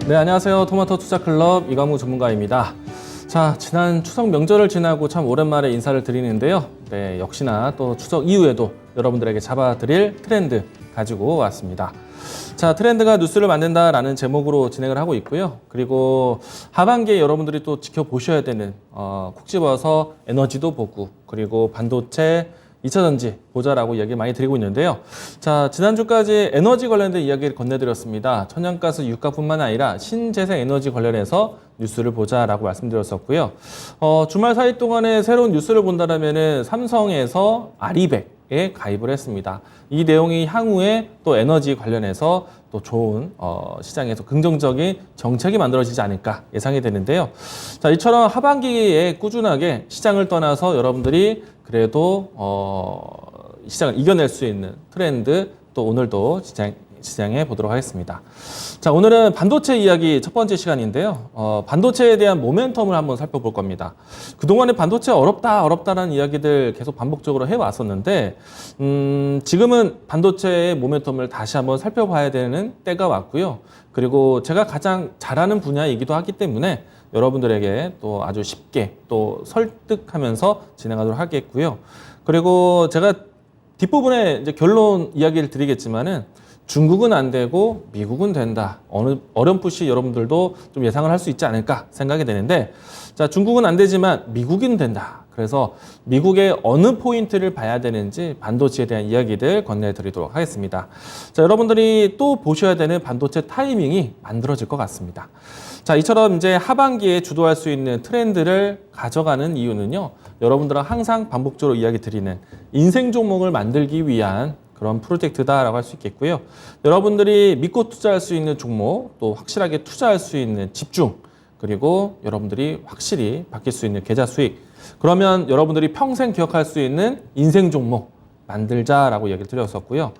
네, 안녕하세요. 토마토 투자클럽 이광우 전문가입니다. 자, 지난 추석 명절을 지나고 참 오랜만에 인사를 드리는데요. 네, 역시나 또 추석 이후에도 여러분들에게 잡아드릴 트렌드 가지고 왔습니다. 자, 트렌드가 뉴스를 만든다라는 제목으로 진행을 하고 있고요. 그리고 하반기에 여러분들이 또 지켜보셔야 되는 콕 집어서 에너지도 보고, 그리고 반도체, 2차전지 보자라고 이야기 많이 드리고 있는데요. 자, 지난주까지 에너지 관련된 이야기를 건네드렸습니다. 천연가스, 유가뿐만 아니라 신재생 에너지 관련해서 뉴스를 보자라고 말씀드렸었고요. 주말 사이 동안에 새로운 뉴스를 본다면은 삼성에서 아리백에 가입을 했습니다. 이 내용이 향후에 또 에너지 관련해서 또 좋은 시장에서 긍정적인 정책이 만들어지지 않을까 예상이 되는데요. 자, 이처럼 하반기에 꾸준하게 시장을 떠나서 여러분들이 그래도 시장을 이겨낼 수 있는 트렌드 또 오늘도 시장에 보도록 하겠습니다. 자, 오늘은 반도체 이야기 첫 번째 시간인데요. 반도체에 대한 모멘텀을 한번 살펴볼 겁니다. 그동안에 반도체 어렵다라는 이야기들 계속 반복적으로 해왔었는데 지금은 반도체의 모멘텀을 다시 한번 살펴봐야 되는 때가 왔고요. 그리고 제가 가장 잘하는 분야이기도 하기 때문에 여러분들에게 또 아주 쉽게 또 설득하면서 진행하도록 하겠고요. 그리고 제가 뒷부분에 이제 결론 이야기를 드리겠지만은 중국은 안 되고 미국은 된다. 어렴풋이 여러분들도 좀 예상을 할 수 있지 않을까 생각이 되는데, 자, 중국은 안 되지만 미국은 된다. 그래서 미국의 어느 포인트를 봐야 되는지 반도체에 대한 이야기들 건네드리도록 하겠습니다. 자, 여러분들이 또 보셔야 되는 반도체 타이밍이 만들어질 것 같습니다. 자, 이처럼 이제 하반기에 주도할 수 있는 트렌드를 가져가는 이유는요, 여러분들은 항상 반복적으로 이야기 드리는 인생 종목을 만들기 위한 그런 프로젝트다라고 할 수 있겠고요. 여러분들이 믿고 투자할 수 있는 종목, 또 확실하게 투자할 수 있는 집중, 그리고 여러분들이 확실히 받을 수 있는 계좌 수익, 그러면 여러분들이 평생 기억할 수 있는 인생 종목 만들자라고 얘기를 드렸었고요.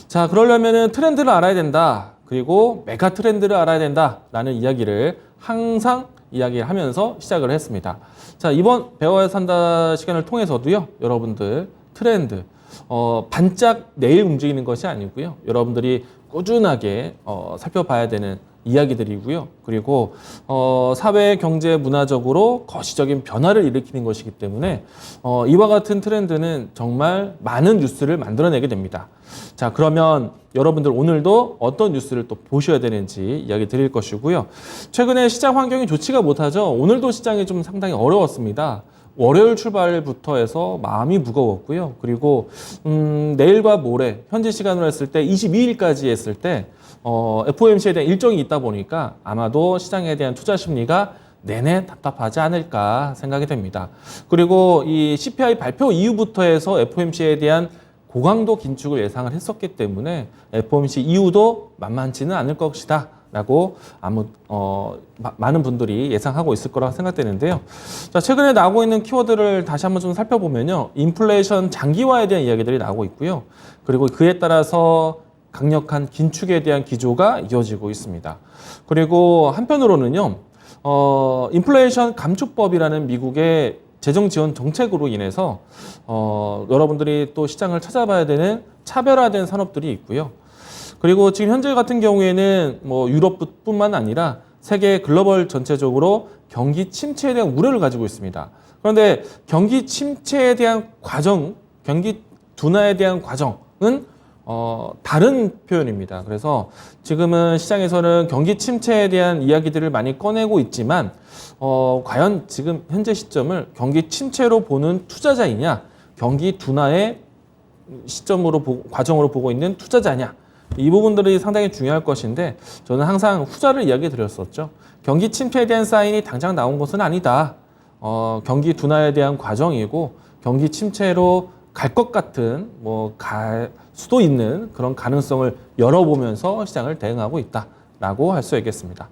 자, 그러려면은 트렌드를 알아야 된다. 그리고 메가 트렌드를 알아야 된다라는 이야기를 항상 이야기하면서 시작을 했습니다. 자, 이번 배워야 산다 시간을 통해서도요, 여러분들 트렌드, 반짝 내일 움직이는 것이 아니고요. 여러분들이 꾸준하게 살펴봐야 되는 이야기들이고요. 그리고 사회, 경제, 문화적으로 거시적인 변화를 일으키는 것이기 때문에 이와 같은 트렌드는 정말 많은 뉴스를 만들어내게 됩니다. 자, 그러면 여러분들 오늘도 어떤 뉴스를 또 보셔야 되는지 이야기 드릴 것이고요. 최근에 시장 환경이 좋지가 못하죠. 오늘도 시장이 좀 상당히 어려웠습니다. 월요일 출발부터 해서 마음이 무거웠고요. 그리고 내일과 모레 현지 시간으로 했을 때 22일까지 했을 때 FOMC에 대한 일정이 있다 보니까 아마도 시장에 대한 투자 심리가 내내 답답하지 않을까 생각이 됩니다. 그리고 이 CPI 발표 이후부터 해서 FOMC에 대한 고강도 긴축을 예상을 했었기 때문에 FOMC 이후도 만만치는 않을 것이다 라고 많은 분들이 예상하고 있을 거라고 생각되는데요. 자, 최근에 나오고 있는 키워드를 다시 한번 좀 살펴보면요. 인플레이션 장기화에 대한 이야기들이 나오고 있고요. 그리고 그에 따라서 강력한 긴축에 대한 기조가 이어지고 있습니다. 그리고 한편으로는요. 인플레이션 감축법이라는 미국의 재정 지원 정책으로 인해서 여러분들이 또 시장을 찾아봐야 되는 차별화된 산업들이 있고요. 그리고 지금 현재 같은 경우에는 뭐 유럽뿐만 아니라 세계 글로벌 전체적으로 경기 침체에 대한 우려를 가지고 있습니다. 그런데 경기 침체에 대한 과정, 경기 둔화에 대한 과정은 다른 표현입니다. 그래서 지금은 시장에서는 경기 침체에 대한 이야기들을 많이 꺼내고 있지만 과연 지금 현재 시점을 경기 침체로 보는 투자자이냐, 경기 둔화의 과정으로 보고 있는 투자자냐, 이 부분들이 상당히 중요할 것인데 저는 항상 후자를 이야기 드렸었죠. 경기 침체에 대한 사인이 당장 나온 것은 아니다. 경기 둔화에 대한 과정이고 경기 침체로 갈 것 같은 갈 수도 있는 그런 가능성을 열어보면서 시장을 대응하고 있다라고 할 수 있겠습니다.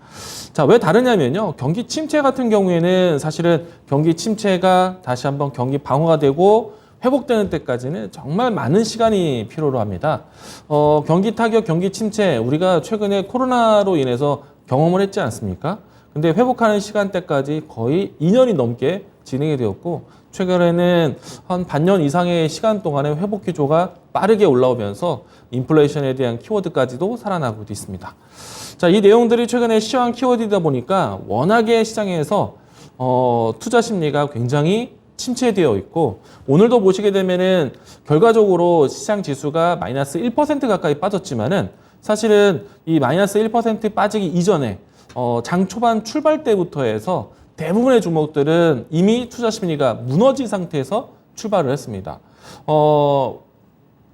자, 왜 다르냐면요. 경기 침체 같은 경우에는 사실은 경기 침체가 다시 한번 경기 방어가 되고 회복되는 때까지는 정말 많은 시간이 필요로 합니다. 경기 타격, 경기 침체, 우리가 최근에 코로나로 인해서 경험을 했지 않습니까? 근데 회복하는 시간대까지 거의 2년이 넘게 진행이 되었고 최근에는 한 반년 이상의 시간 동안에 회복 기조가 빠르게 올라오면서 인플레이션에 대한 키워드까지도 살아나고 있습니다. 자, 이 내용들이 최근에 시황 키워드이다 보니까 워낙에 시장에서 투자 심리가 굉장히 침체되어 있고 오늘도 보시게 되면은 결과적으로 시장 지수가 마이너스 1% 가까이 빠졌지만은 사실은 이 마이너스 1% 빠지기 이전에 장 초반 출발 때부터 해서 대부분의 종목들은 이미 투자 심리가 무너진 상태에서 출발을 했습니다.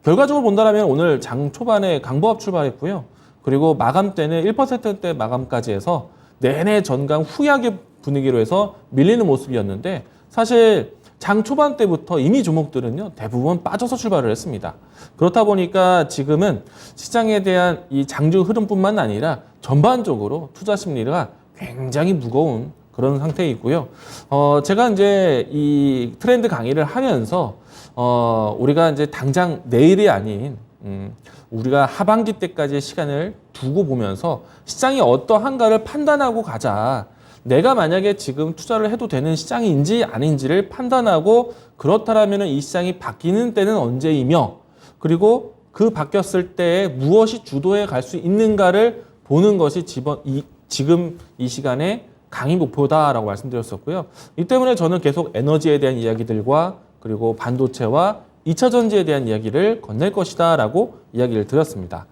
결과적으로 본다면 오늘 장 초반에 강보합 출발했고요. 그리고 마감 때는 1%대 마감까지 해서 내내 전강 후약의 분위기로 해서 밀리는 모습이었는데 사실 장 초반 때부터 이미 종목들은요 대부분 빠져서 출발을 했습니다. 그렇다 보니까 지금은 시장에 대한 이 장중 흐름뿐만 아니라 전반적으로 투자 심리가 굉장히 무거운 그런 상태이고요. 제가 이제 이 트렌드 강의를 하면서 우리가 이제 당장 내일이 아닌 우리가 하반기 때까지의 시간을 두고 보면서 시장이 어떠한가를 판단하고 가자. 내가 만약에 지금 투자를 해도 되는 시장인지 아닌지를 판단하고 그렇다면 이 시장이 바뀌는 때는 언제이며 그리고 그 바뀌었을 때 무엇이 주도해 갈 수 있는가를 보는 것이 지금 이 시간에 강의 목표다라고 말씀드렸었고요. 이 때문에 저는 계속 에너지에 대한 이야기들과 그리고 반도체와 2차 전지에 대한 이야기를 건넬 것이다 라고 이야기를 드렸습니다.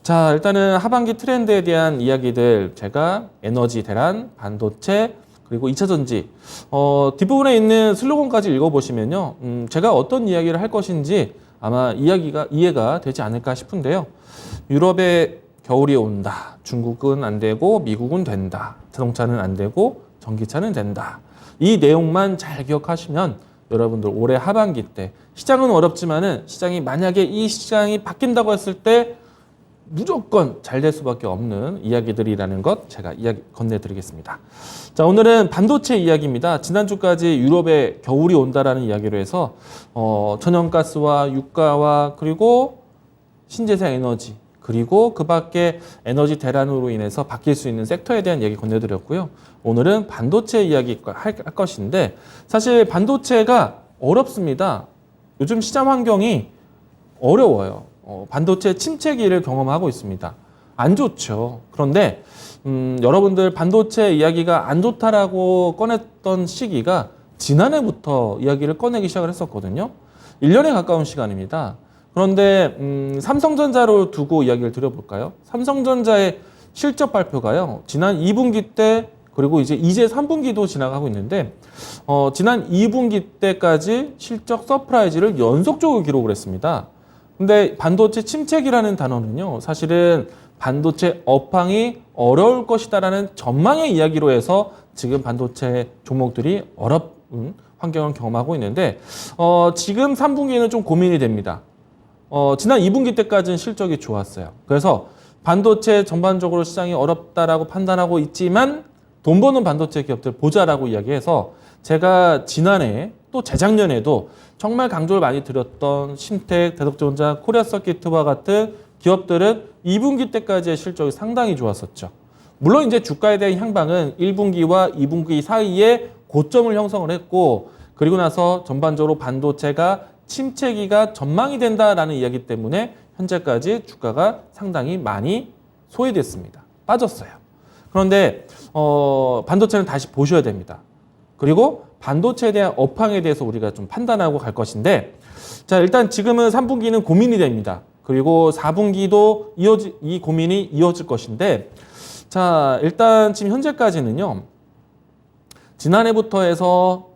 자, 일단은 하반기 트렌드에 대한 이야기들 제가 에너지 대란, 반도체, 그리고 2차 전지 뒷부분에 있는 슬로건까지 읽어보시면요. 제가 어떤 이야기를 할 것인지 아마 이해가 되지 않을까 싶은데요. 유럽에 겨울이 온다. 중국은 안 되고 미국은 된다. 자동차는 안 되고 전기차는 된다. 이 내용만 잘 기억하시면 여러분들 올해 하반기 때 시장은 어렵지만은 시장이 만약에 이 시장이 바뀐다고 했을 때 무조건 잘 될 수밖에 없는 이야기들이라는 것 제가 이야기 건네드리겠습니다. 자, 오늘은 반도체 이야기입니다. 지난주까지 유럽에 겨울이 온다라는 이야기로 해서 천연가스와 유가와 그리고 신재생 에너지 그리고 그 밖에 에너지 대란으로 인해서 바뀔 수 있는 섹터에 대한 이야기 건네드렸고요. 오늘은 반도체 이야기 할 것인데 사실 반도체가 어렵습니다. 요즘 시장 환경이 어려워요. 반도체 침체기를 경험하고 있습니다. 안 좋죠. 그런데 여러분들 반도체 이야기가 안 좋다라고 꺼냈던 시기가 지난해부터 이야기를 꺼내기 시작을 했었거든요. 1년에 가까운 시간입니다. 그런데 삼성전자로 두고 이야기를 드려볼까요? 삼성전자의 실적 발표가요. 지난 2분기 때 그리고 이제 3분기도 지나가고 있는데 지난 2분기 때까지 실적 서프라이즈를 연속적으로 기록을 했습니다. 근데 반도체 침체기라는 단어는요. 사실은 반도체 업황이 어려울 것이다라는 전망의 이야기로 해서 지금 반도체 종목들이 어려운 환경을 경험하고 있는데 지금 3분기에는 좀 고민이 됩니다. 지난 2분기 때까지는 실적이 좋았어요. 그래서 반도체 전반적으로 시장이 어렵다라고 판단하고 있지만 돈 버는 반도체 기업들 보자라고 이야기해서 제가 지난해 또 재작년에도 정말 강조를 많이 드렸던 신택, 대덕전자, 코리아서키트와 같은 기업들은 2분기 때까지의 실적이 상당히 좋았었죠. 물론 이제 주가에 대한 향방은 1분기와 2분기 사이에 고점을 형성을 했고 그리고 나서 전반적으로 반도체가 침체기가 전망이 된다라는 이야기 때문에 현재까지 주가가 상당히 많이 소외됐습니다. 빠졌어요. 그런데 반도체는 다시 보셔야 됩니다. 그리고 반도체에 대한 업황에 대해서 우리가 좀 판단하고 갈 것인데 자, 일단 지금은 3분기는 고민이 됩니다. 그리고 4분기도 이 고민이 이어질 것인데 자, 일단 지금 현재까지는요. 지난해부터 해서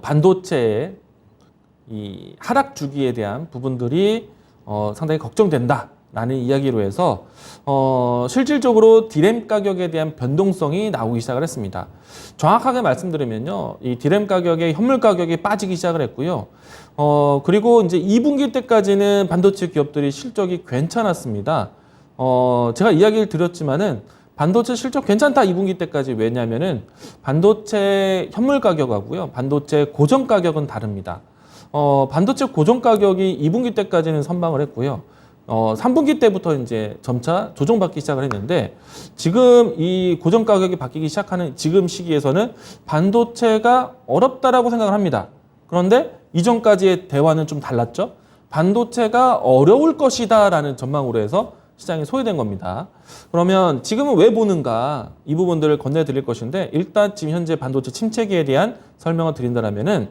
반도체의 이 하락 주기에 대한 부분들이 상당히 걱정된다라는 이야기로 해서 실질적으로 디램 가격에 대한 변동성이 나오기 시작을 했습니다. 정확하게 말씀드리면요, 이 디램 가격의 현물 가격이 빠지기 시작을 했고요. 그리고 이제 2분기 때까지는 반도체 기업들이 실적이 괜찮았습니다. 제가 이야기를 드렸지만은 반도체 실적 괜찮다 2분기 때까지. 왜냐하면은 반도체 현물 가격하고요, 반도체 고정 가격은 다릅니다. 반도체 고정 가격이 2분기 때까지는 선방을 했고요. 3분기 때부터 이제 점차 조정받기 시작을 했는데 지금 이 고정 가격이 바뀌기 시작하는 지금 시기에서는 반도체가 어렵다라고 생각을 합니다. 그런데 이전까지의 대화는 좀 달랐죠. 반도체가 어려울 것이다라는 전망으로 해서 시장이 소외된 겁니다. 그러면 지금은 왜 보는가 이 부분들을 건네드릴 것인데 일단 지금 현재 반도체 침체기에 대한 설명을 드린다면은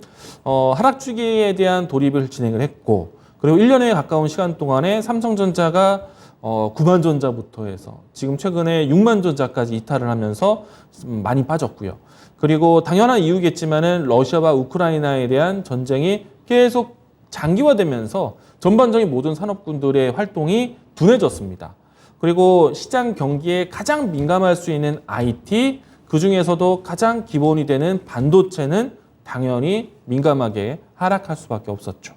하락 주기에 대한 돌입을 진행을 했고 그리고 1년에 가까운 시간 동안에 삼성전자가 9만 전자부터 해서 지금 최근에 6만 전자까지 이탈을 하면서 많이 빠졌고요. 그리고 당연한 이유겠지만은 러시아와 우크라이나에 대한 전쟁이 계속 장기화되면서 전반적인 모든 산업군들의 활동이 둔해졌습니다. 그리고 시장 경기에 가장 민감할 수 있는 IT, 그중에서도 가장 기본이 되는 반도체는 당연히 민감하게 하락할 수밖에 없었죠.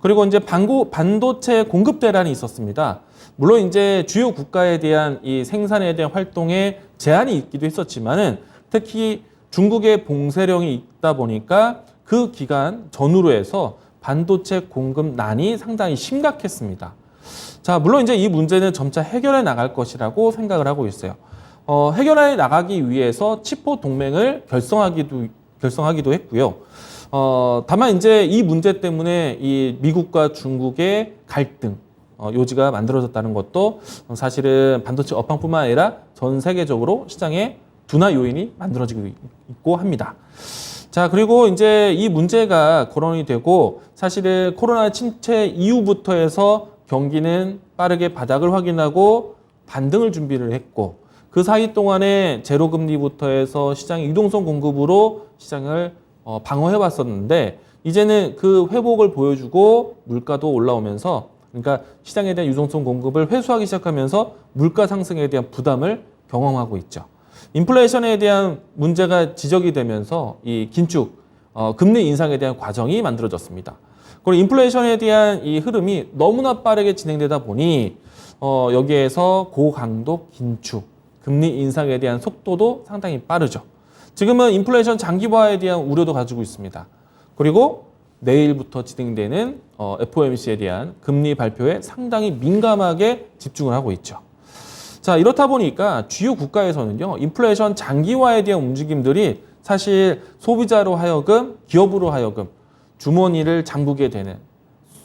그리고 이제 반도체 공급 대란이 있었습니다. 물론 이제 주요 국가에 대한 이 생산에 대한 활동에 제한이 있기도 했었지만은 특히 중국의 봉쇄령이 있다 보니까 그 기간 전후로 해서 반도체 공급난이 상당히 심각했습니다. 자, 물론 이제 이 문제는 점차 해결해 나갈 것이라고 생각을 하고 있어요. 해결해 나가기 위해서 치포 동맹을 결성하기도 했고요. 다만 이제 이 문제 때문에 이 미국과 중국의 갈등, 요지가 만들어졌다는 것도 사실은 반도체 업황뿐만 아니라 전 세계적으로 시장의 둔화 요인이 만들어지고 있고 합니다. 자, 그리고 이제 이 문제가 거론이 되고 사실은 코로나 침체 이후부터 해서 경기는 빠르게 바닥을 확인하고 반등을 준비를 했고 그 사이 동안에 제로금리부터 해서 시장의 유동성 공급으로 시장을 방어해 왔었는데 이제는 그 회복을 보여주고 물가도 올라오면서 그러니까 시장에 대한 유동성 공급을 회수하기 시작하면서 물가 상승에 대한 부담을 경험하고 있죠. 인플레이션에 대한 문제가 지적이 되면서 이 긴축, 금리 인상에 대한 과정이 만들어졌습니다. 그리고 인플레이션에 대한 이 흐름이 너무나 빠르게 진행되다 보니 여기에서 고강도 긴축, 금리 인상에 대한 속도도 상당히 빠르죠. 지금은 인플레이션 장기화에 대한 우려도 가지고 있습니다. 그리고 내일부터 진행되는 FOMC에 대한 금리 발표에 상당히 민감하게 집중을 하고 있죠. 자, 이렇다 보니까 주요 국가에서는요, 인플레이션 장기화에 대한 움직임들이 사실 소비자로 하여금, 기업으로 하여금 주머니를 잠그게 되는,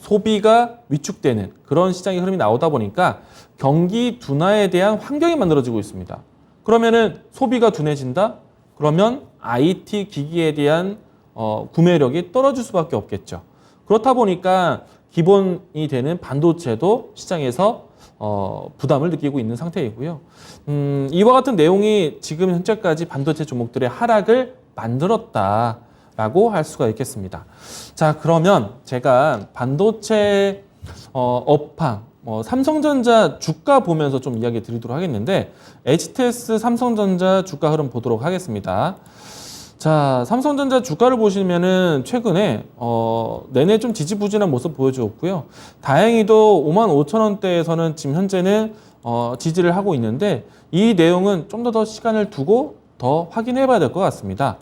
소비가 위축되는 그런 시장의 흐름이 나오다 보니까 경기 둔화에 대한 환경이 만들어지고 있습니다. 그러면은 소비가 둔해진다? 그러면 IT 기기에 대한 구매력이 떨어질 수밖에 없겠죠. 그렇다 보니까 기본이 되는 반도체도 시장에서 부담을 느끼고 있는 상태이고요. 이와 같은 내용이 지금 현재까지 반도체 종목들의 하락을 만들었다라고 할 수가 있겠습니다. 자, 그러면 제가 반도체 업황, 삼성전자 주가 보면서 좀 이야기 드리도록 하겠는데 HTS 삼성전자 주가 흐름 보도록 하겠습니다. 자, 삼성전자 주가를 보시면은 최근에 내내 좀 지지부진한 모습 보여주었고요. 다행히도 55,000원대에서는 지금 현재는 지지를 하고 있는데 이 내용은 좀 더 시간을 두고 더 확인해 봐야 될 것 같습니다.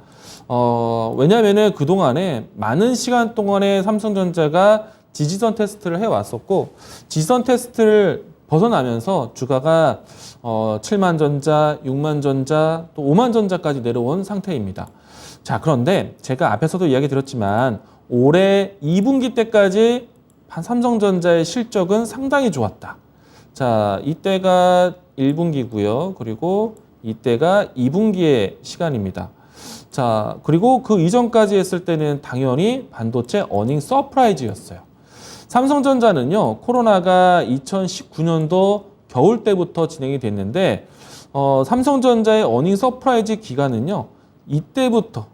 왜냐하면은 그동안에 많은 시간 동안에 삼성전자가 지지선 테스트를 해왔었고 지지선 테스트를 벗어나면서 주가가 7만 전자, 6만 전자, 또 5만 전자까지 내려온 상태입니다. 자, 그런데 제가 앞에서도 이야기 드렸지만 올해 2분기 때까지 삼성전자의 실적은 상당히 좋았다. 자, 이때가 1분기고요. 그리고 이때가 2분기의 시간입니다. 자, 그리고 그 이전까지 했을 때는 당연히 반도체 어닝 서프라이즈였어요. 삼성전자는요, 코로나가 2019년도 겨울 때부터 진행이 됐는데, 삼성전자의 어닝 서프라이즈 기간은요, 이때부터,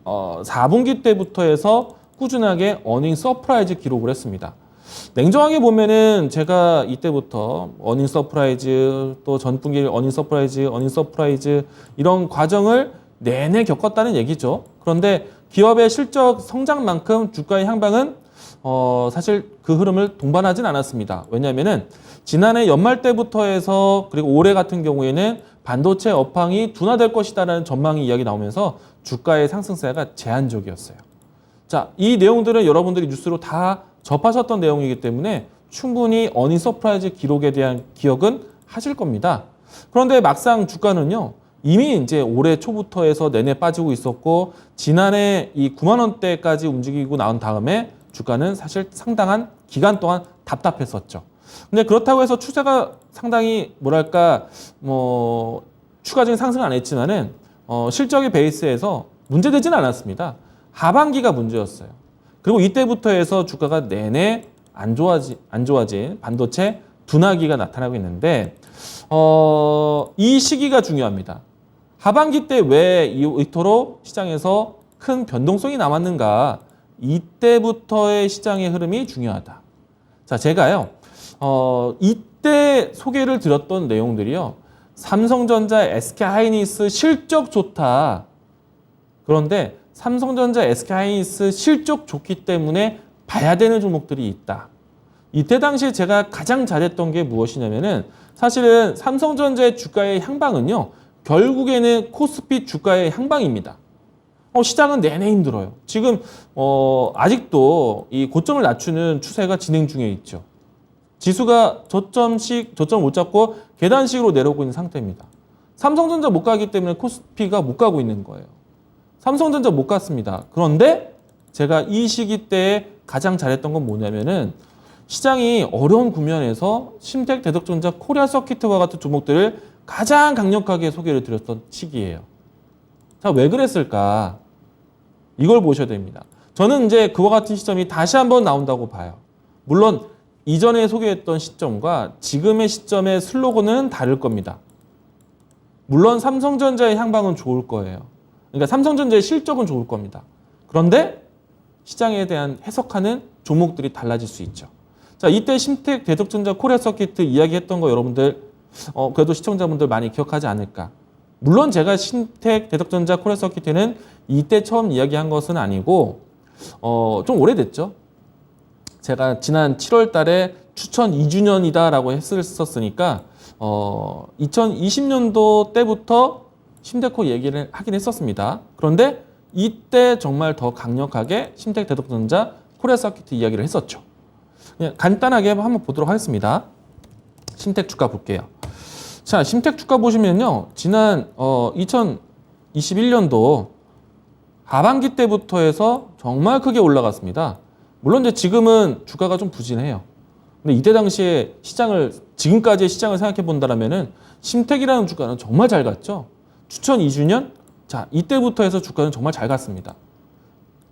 4분기 때부터 해서 꾸준하게 어닝 서프라이즈 기록을 했습니다. 냉정하게 보면은 제가 이때부터 어닝 서프라이즈, 또 전분기 어닝 서프라이즈, 이런 과정을 내내 겪었다는 얘기죠. 그런데 기업의 실적 성장만큼 주가의 향방은 사실 그 흐름을 동반하진 않았습니다. 왜냐하면은 지난해 연말 때부터 해서 그리고 올해 같은 경우에는 반도체 업황이 둔화될 것이다라는 전망이 이야기 나오면서 주가의 상승세가 제한적이었어요. 자, 이 내용들은 여러분들이 뉴스로 다 접하셨던 내용이기 때문에 충분히 어닝 서프라이즈 기록에 대한 기억은 하실 겁니다. 그런데 막상 주가는요, 이미 이제 올해 초부터 해서 내내 빠지고 있었고, 지난해 이 9만 원대까지 움직이고 나온 다음에 주가는 사실 상당한 기간 동안 답답했었죠. 근데 그렇다고 해서 추세가 상당히 뭐랄까, 추가적인 상승은 안 했지만은, 실적의 베이스에서 문제되지는 않았습니다. 하반기가 문제였어요. 그리고 이때부터 해서 주가가 내내 안 좋아진 반도체 둔화기가 나타나고 있는데, 이 시기가 중요합니다. 하반기 때 왜 이토록 시장에서 큰 변동성이 남았는가? 이때부터의 시장의 흐름이 중요하다. 자, 제가요, 이때 소개를 드렸던 내용들이요, 삼성전자, SK하이닉스 실적 좋다. 그런데 삼성전자, SK하이닉스 실적 좋기 때문에 봐야 되는 종목들이 있다. 이때 당시에 제가 가장 잘했던 게 무엇이냐면은 사실은 삼성전자의 주가의 향방은요, 결국에는 코스피 주가의 향방입니다. 시장은 내내 힘들어요. 지금 아직도 이 고점을 낮추는 추세가 진행 중에 있죠. 지수가 저점 못 잡고 계단식으로 내려오고 있는 상태입니다. 삼성전자 못 가기 때문에 코스피가 못 가고 있는 거예요. 삼성전자 못 갔습니다. 그런데 제가 이 시기 때에 가장 잘했던 건 뭐냐면은 시장이 어려운 국면에서 심텍, 대덕전자, 코리아 서키트와 같은 종목들을 가장 강력하게 소개를 드렸던 시기예요. 자, 왜 그랬을까? 이걸 보셔야 됩니다. 저는 이제 그와 같은 시점이 다시 한번 나온다고 봐요. 물론 이전에 소개했던 시점과 지금의 시점의 슬로건은 다를 겁니다. 물론 삼성전자의 향방은 좋을 거예요. 그러니까 삼성전자의 실적은 좋을 겁니다. 그런데 시장에 대한 해석하는 종목들이 달라질 수 있죠. 자, 이때 심텍, 대덕전자, 코리아 서키트 이야기했던 거 여러분들 그래도 시청자분들 많이 기억하지 않을까. 물론 제가 심텍, 대덕전자, 코리아 서키트는 이때 처음 이야기한 것은 아니고 좀 오래됐죠. 제가 지난 7월 달에 추천 2주년이다라고 했었으니까 2020년도 때부터 심테코 얘기를 하긴 했었습니다. 그런데 이때 정말 더 강력하게 심텍, 대덕전자, 코리아 서키트 이야기를 했었죠. 그냥 간단하게 한번 보도록 하겠습니다. 심텍 주가 볼게요. 자, 심텍 주가 보시면요, 지난 2021년도 하반기 때부터 해서 정말 크게 올라갔습니다. 물론 이제 지금은 주가가 좀 부진해요. 근데 이때 당시에 지금까지의 시장을 생각해 본다면은 심텍이라는 주가는 정말 잘 갔죠. 추천 2주년? 자, 이때부터 해서 주가는 정말 잘 갔습니다.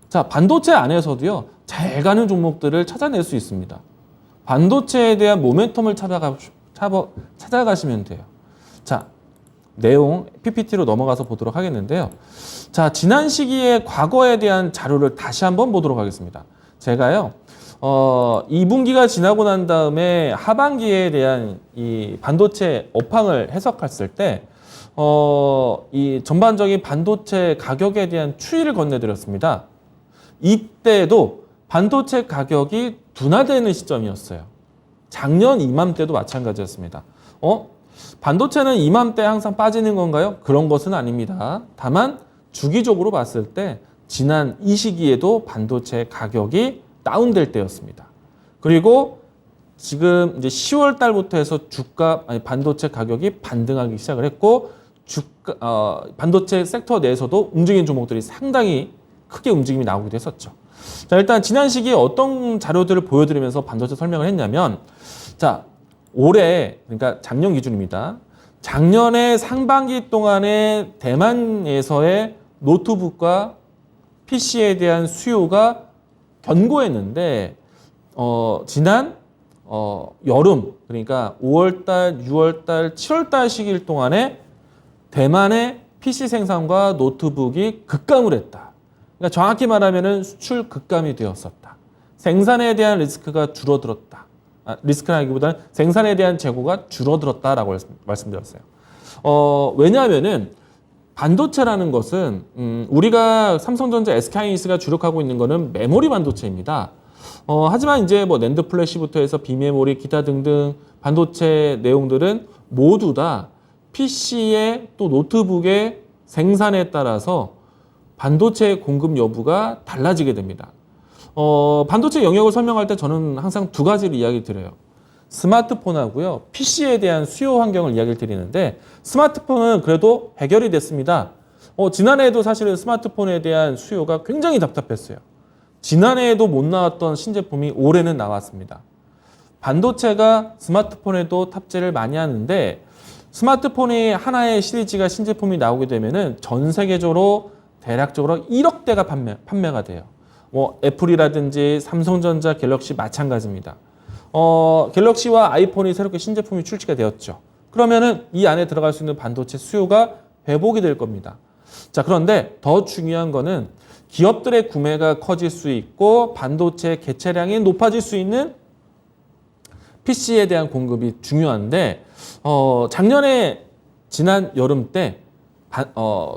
자, 반도체 안에서도요, 잘 가는 종목들을 찾아낼 수 있습니다. 반도체에 대한 모멘텀을 찾아가시면 돼요. 자, 내용 PPT로 넘어가서 보도록 하겠는데요. 자, 지난 시기에 과거에 대한 자료를 다시 한번 보도록 하겠습니다. 제가요, 2분기가 지나고 난 다음에 하반기에 대한 이 반도체 업황을 해석했을 때, 이 전반적인 반도체 가격에 대한 추이를 건네드렸습니다. 이때도 반도체 가격이 둔화되는 시점이었어요. 작년 이맘때도 마찬가지였습니다. 반도체는 이맘때 항상 빠지는 건가요? 그런 것은 아닙니다. 다만 주기적으로 봤을 때 지난 이 시기에도 반도체 가격이 다운될 때였습니다. 그리고 지금 이제 10월 달부터 해서 반도체 가격이 반등하기 시작을 했고, 반도체 섹터 내에서도 움직이는 종목들이 상당히 크게 움직임이 나오기도 했었죠. 자, 일단 지난 시기에 어떤 자료들을 보여드리면서 반도체 설명을 했냐면, 자, 올해, 그러니까 작년 기준입니다. 작년에 상반기 동안에 대만에서의 노트북과 PC에 대한 수요가 견고했는데, 지난 여름, 그러니까 5월달, 6월달, 7월달 시기일 동안에 대만의 PC 생산과 노트북이 급감을 했다. 그러니까 정확히 말하면 수출 급감이 되었었다. 생산에 대한 리스크가 줄어들었다. 리스크라기보다는 생산에 대한 재고가 줄어들었다라고 말씀드렸어요. 왜냐하면은 반도체라는 것은 우리가 삼성전자, SK하이닉스가 주력하고 있는 것은 메모리 반도체입니다. 하지만 이제 뭐 낸드 플래시부터 해서 비메모리, 기타 등등 반도체 내용들은 모두 다 PC의 또 노트북의 생산에 따라서 반도체 공급 여부가 달라지게 됩니다. 반도체 영역을 설명할 때 저는 항상 두 가지를 이야기 드려요. 스마트폰하고요, PC에 대한 수요 환경을 이야기를 드리는데, 스마트폰은 그래도 해결이 됐습니다. 지난해에도 사실은 스마트폰에 대한 수요가 굉장히 답답했어요. 지난해에도 못 나왔던 신제품이 올해는 나왔습니다. 반도체가 스마트폰에도 탑재를 많이 하는데, 스마트폰이 하나의 시리즈가 신제품이 나오게 되면은 전 세계적으로 대략적으로 1억 대가 판매가 돼요. 애플이라든지 삼성전자, 갤럭시 마찬가지입니다. 갤럭시와 아이폰이 새롭게 신제품이 출시가 되었죠. 그러면은 이 안에 들어갈 수 있는 반도체 수요가 회복이 될 겁니다. 자, 그런데 더 중요한 거는 기업들의 구매가 커질 수 있고 반도체 개체량이 높아질 수 있는 PC에 대한 공급이 중요한데, 작년에 지난 여름 때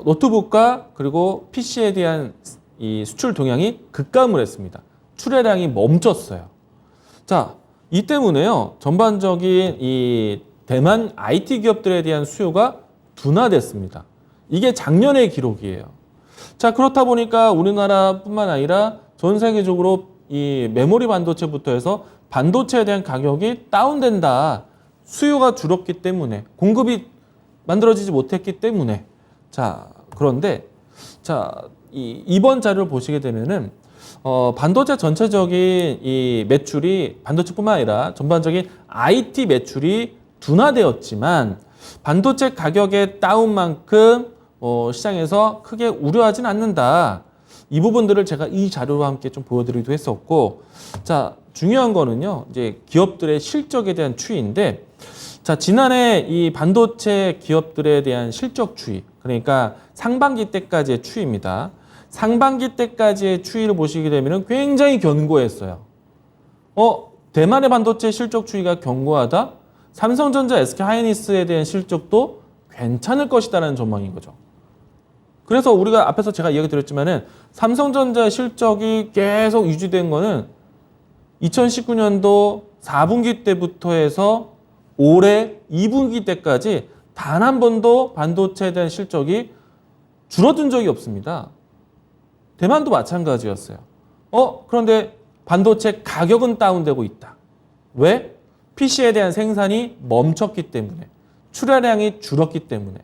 노트북과 그리고 PC에 대한 이 수출 동향이 급감을 했습니다. 출하량이 멈췄어요. 자, 이 때문에요. 전반적인 이 대만 IT 기업들에 대한 수요가 둔화됐습니다. 이게 작년의 기록이에요. 자, 그렇다 보니까 우리나라뿐만 아니라 전 세계적으로 이 메모리 반도체부터 해서 반도체에 대한 가격이 다운된다. 수요가 줄었기 때문에, 공급이 만들어지지 못했기 때문에. 자, 그런데 이번 자료를 보시게 되면은 반도체 전체적인 이 매출이, 반도체뿐만 아니라 전반적인 IT 매출이 둔화되었지만 반도체 가격의 다운만큼 시장에서 크게 우려하진 않는다. 이 부분들을 제가 이 자료와 함께 좀 보여드리기도 했었고, 자, 중요한 거는요, 이제 기업들의 실적에 대한 추이인데, 자, 지난해 이 반도체 기업들에 대한 실적 추이, 그러니까 상반기 때까지의 추이입니다. 상반기 때까지의 추이를 보시게 되면 굉장히 견고했어요. 대만의 반도체 실적 추이가 견고하다? 삼성전자, SK하이닉스에 대한 실적도 괜찮을 것이다라는 전망인 거죠. 그래서 우리가 앞에서 제가 이야기 드렸지만은 삼성전자 실적이 계속 유지된 거는 2019년도 4분기 때부터 해서 올해 2분기 때까지 단 한 번도 반도체에 대한 실적이 줄어든 적이 없습니다. 대만도 마찬가지였어요. 그런데 반도체 가격은 다운되고 있다. 왜? PC에 대한 생산이 멈췄기 때문에, 출하량이 줄었기 때문에.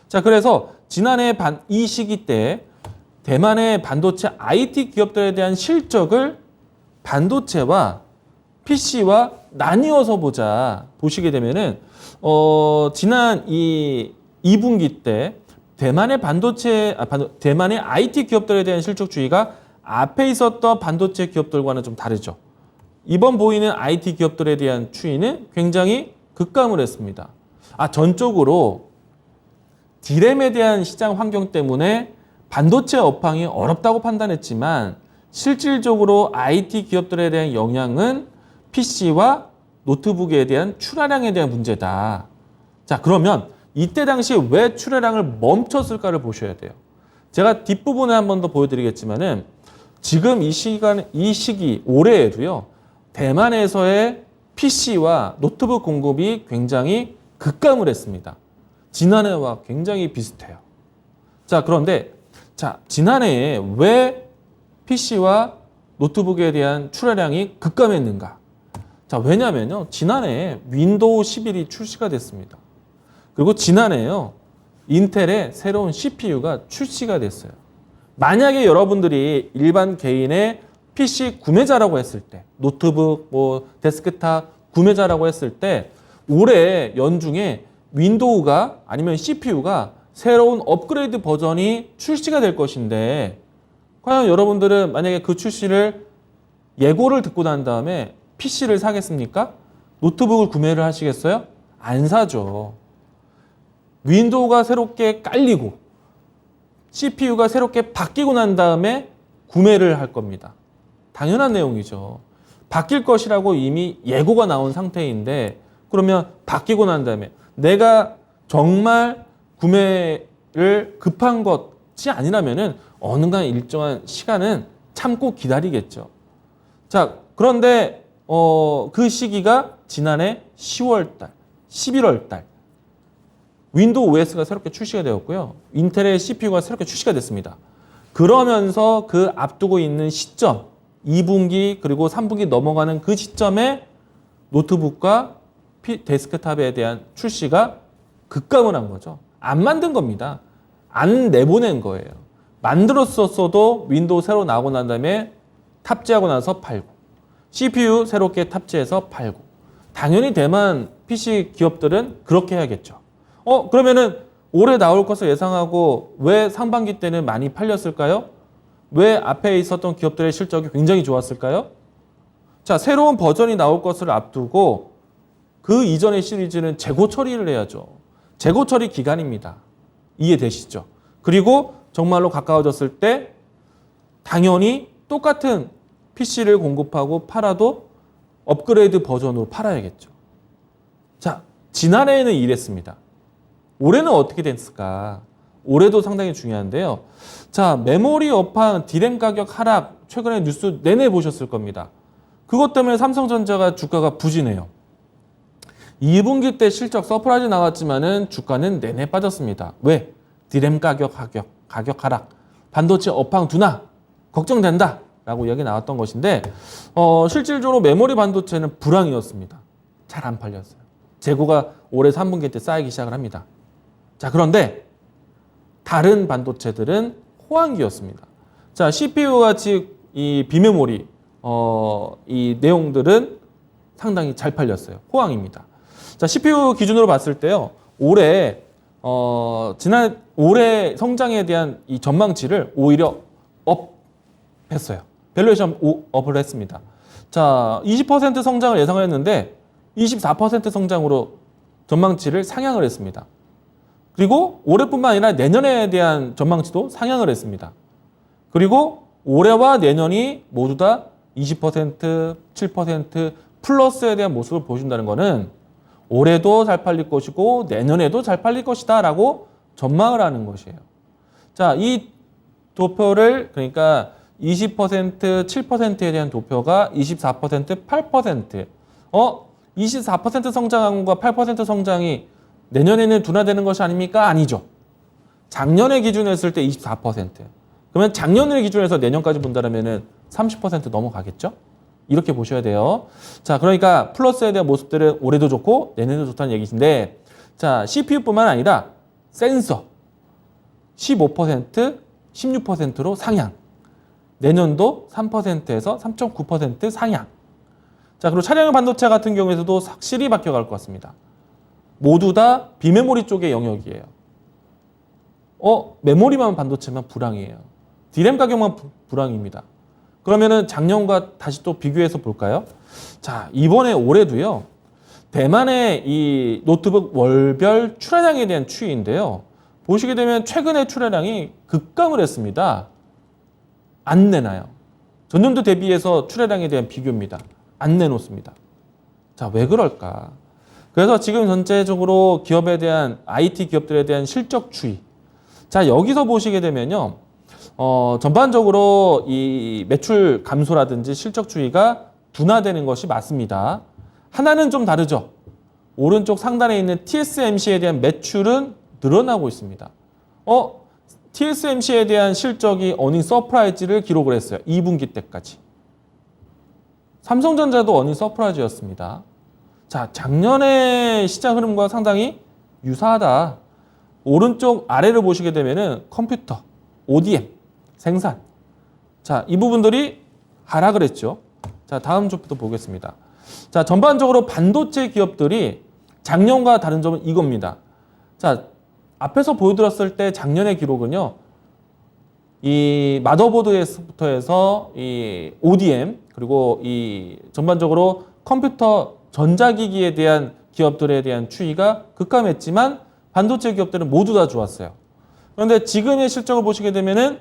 자, 그래서 지난해 이 시기 때 대만의 반도체 IT 기업들에 대한 실적을 반도체와 PC와 나뉘어서 보시게 되면은, 지난 이 2분기 때 대만의 대만의 IT 기업들에 대한 실적 추이가 앞에 있었던 반도체 기업들과는 좀 다르죠. 이번 보이는 IT 기업들에 대한 추이는 굉장히 급감을 했습니다. 전적으로 디램에 대한 시장 환경 때문에 반도체 업황이 어렵다고 판단했지만 실질적으로 IT 기업들에 대한 영향은 PC와 노트북에 대한 출하량에 대한 문제다. 자, 그러면 이때 당시 왜 출하량을 멈췄을까를 보셔야 돼요. 제가 뒷부분에 한 번 더 보여드리겠지만은 지금 이 시기 올해에도요, 대만에서의 PC와 노트북 공급이 굉장히 급감을 했습니다. 지난해와 굉장히 비슷해요. 자, 그런데 지난해에 왜 PC와 노트북에 대한 출하량이 급감했는가? 자, 왜냐면요, 지난해에 윈도우 11이 출시가 됐습니다. 그리고 지난해에요, 인텔의 새로운 CPU가 출시가 됐어요. 만약에 여러분들이 일반 개인의 PC 구매자라고 했을 때, 노트북, 데스크탑 구매자라고 했을 때 올해 연중에 윈도우가 아니면 CPU가 새로운 업그레이드 버전이 출시가 될 것인데, 과연 여러분들은 만약에 그 출시를 예고를 듣고 난 다음에 PC를 사겠습니까? 노트북을 구매를 하시겠어요? 안 사죠. 윈도우가 새롭게 깔리고 CPU가 새롭게 바뀌고 난 다음에 구매를 할 겁니다. 당연한 내용이죠. 바뀔 것이라고 이미 예고가 나온 상태인데, 그러면 바뀌고 난 다음에 내가 정말 구매를 급한 것이 아니라면은 어느가 일정한 시간은 참고 기다리겠죠. 자, 그런데 그 시기가 지난해 10월 달, 11월 달 윈도우 OS가 새롭게 출시가 되었고요. 인텔의 CPU가 새롭게 출시가 됐습니다. 그러면서 그 앞두고 있는 시점, 2분기 그리고 3분기 넘어가는 그 시점에 노트북과 데스크탑에 대한 출시가 급감을 한 거죠. 안 만든 겁니다. 안 내보낸 거예요. 만들었었어도 윈도우 새로 나오고 난 다음에 탑재하고 나서 팔고 CPU 새롭게 탑재해서 팔고 당연히 대만 PC 기업들은 그렇게 해야겠죠. 그러면은 올해 나올 것을 예상하고 왜 상반기 때는 많이 팔렸을까요? 왜 앞에 있었던 기업들의 실적이 굉장히 좋았을까요? 자, 새로운 버전이 나올 것을 앞두고 그 이전의 시리즈는 재고 처리를 해야죠. 재고 처리 기간입니다. 이해되시죠? 그리고 정말로 가까워졌을 때 당연히 똑같은 PC를 공급하고 팔아도 업그레이드 버전으로 팔아야겠죠. 자, 지난해에는 이랬습니다. 올해는 어떻게 됐을까? 올해도 상당히 중요한데요. 자, 메모리 업황, 디램 가격 하락, 최근에 뉴스 내내 보셨을 겁니다. 그것 때문에 삼성전자가 주가가 부진해요. 2분기 때 실적 서프라이즈 나왔지만은 주가는 내내 빠졌습니다. 왜? 디램 가격 하락, 반도체 업황 둔화, 걱정된다 라고 이야기 나왔던 것인데 실질적으로 메모리 반도체는 불황이었습니다. 잘 안 팔렸어요. 재고가 올해 3분기 때 쌓이기 시작을 합니다. 자, 그런데 다른 반도체들은 호황기였습니다. 자, CPU 같이 이 비메모리 이 내용들은 상당히 잘 팔렸어요. 호황입니다. 자, CPU 기준으로 봤을 때요. 올해 올해 성장에 대한 이 전망치를 오히려 업했어요. 밸류에이션 업을 했습니다. 자, 20% 성장을 예상을 했는데 24% 성장으로 전망치를 상향을 했습니다. 그리고 올해뿐만 아니라 내년에 대한 전망치도 상향을 했습니다. 그리고 올해와 내년이 모두 다 20%, 7% 플러스에 대한 모습을 보여준다는 것은 올해도 잘 팔릴 것이고 내년에도 잘 팔릴 것이다 라고 전망을 하는 것이에요. 자, 이 도표를 그러니까 20%, 7%에 대한 도표가 24%, 8%. 24% 성장과 8% 성장이 내년에는 둔화되는 것이 아닙니까? 아니죠. 작년에 기준했을 때 24%. 그러면 작년을 기준해서 내년까지 본다면은 30% 넘어가겠죠? 이렇게 보셔야 돼요. 자, 그러니까 플러스에 대한 모습들은 올해도 좋고 내년에도 좋다는 얘기인데, 자, CPU뿐만 아니라 센서 15%, 16%로 상향. 내년도 3%에서 3.9% 상향. 자, 그리고 차량용 반도체 같은 경우에서도 확실히 바뀌어갈 것 같습니다. 모두 다 비메모리 쪽의 영역이에요. 메모리만 반도체만 불황이에요. 디램 가격만 불황입니다. 그러면은 작년과 다시 또 비교해서 볼까요? 자, 이번에 올해도요. 대만의 이 노트북 월별 출하량에 대한 추이인데요. 보시게 되면 최근에 출하량이 급감을 했습니다. 안 내놔요. 전년도 대비해서 출하량에 대한 비교입니다. 안 내놓습니다. 자, 왜 그럴까? 그래서 지금 전체적으로 기업에 대한 IT 기업들에 대한 실적 추이. 자, 여기서 보시게 되면요. 전반적으로 이 매출 감소라든지 실적 추이가 둔화되는 것이 맞습니다. 하나는 좀 다르죠. 오른쪽 상단에 있는 TSMC에 대한 매출은 늘어나고 있습니다. TSMC에 대한 실적이 어닝 서프라이즈를 기록을 했어요. 2분기 때까지. 삼성전자도 어닝 서프라이즈였습니다. 자, 작년의 시장 흐름과 상당히 유사하다. 오른쪽 아래를 보시게 되면은 컴퓨터, ODM, 생산. 자, 이 부분들이 하락을 했죠. 자, 다음 쪽부터 보겠습니다. 자, 전반적으로 반도체 기업들이 작년과 다른 점은 이겁니다. 자, 앞에서 보여드렸을 때 작년의 기록은요. 이 마더보드부터 해서 이 ODM 그리고 이 전반적으로 컴퓨터 전자기기에 대한 기업들에 대한 추이가 급감했지만 반도체 기업들은 모두 다 좋았어요. 그런데 지금의 실적을 보시게 되면은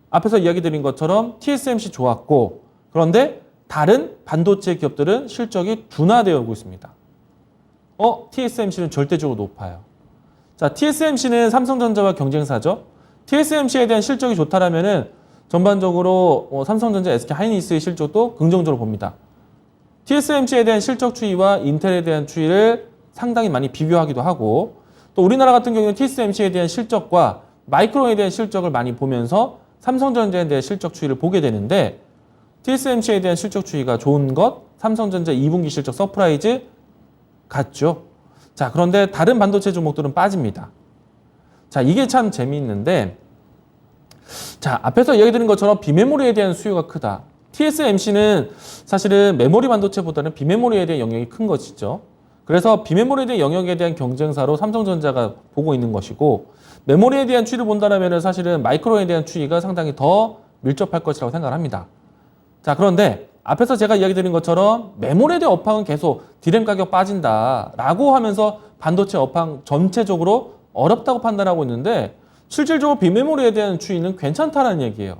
앞에서 이야기 드린 것처럼 TSMC 좋았고 그런데 다른 반도체 기업들은 실적이 둔화되어 오고 있습니다. TSMC는 절대적으로 높아요. 자, TSMC는 삼성전자와 경쟁사죠. TSMC에 대한 실적이 좋다라면은 전반적으로 삼성전자, SK하이닉스의 실적도 긍정적으로 봅니다. TSMC에 대한 실적 추이와 인텔에 대한 추이를 상당히 많이 비교하기도 하고 또 우리나라 같은 경우는 TSMC에 대한 실적과 마이크론에 대한 실적을 많이 보면서 삼성전자에 대한 실적 추이를 보게 되는데 TSMC에 대한 실적 추이가 좋은 것, 삼성전자 2분기 실적 서프라이즈 같죠. 자, 그런데 다른 반도체 종목들은 빠집니다. 자, 이게 참 재미있는데, 자, 앞에서 이야기 드린 것처럼 비메모리에 대한 수요가 크다. TSMC는 사실은 메모리 반도체보다는 비메모리에 대한 영역이 큰 것이죠. 그래서 비메모리에 대한 영역에 대한 경쟁사로 삼성전자가 보고 있는 것이고, 메모리에 대한 추이를 본다면 사실은 마이크론에 대한 추이가 상당히 더 밀접할 것이라고 생각을 합니다. 자, 그런데 앞에서 제가 이야기 드린 것처럼 메모리에 대한 업황은 계속 디램 가격 빠진다라고 하면서 반도체 업황 전체적으로 어렵다고 판단하고 있는데, 실질적으로 비메모리에 대한 추이는 괜찮다는 얘기예요.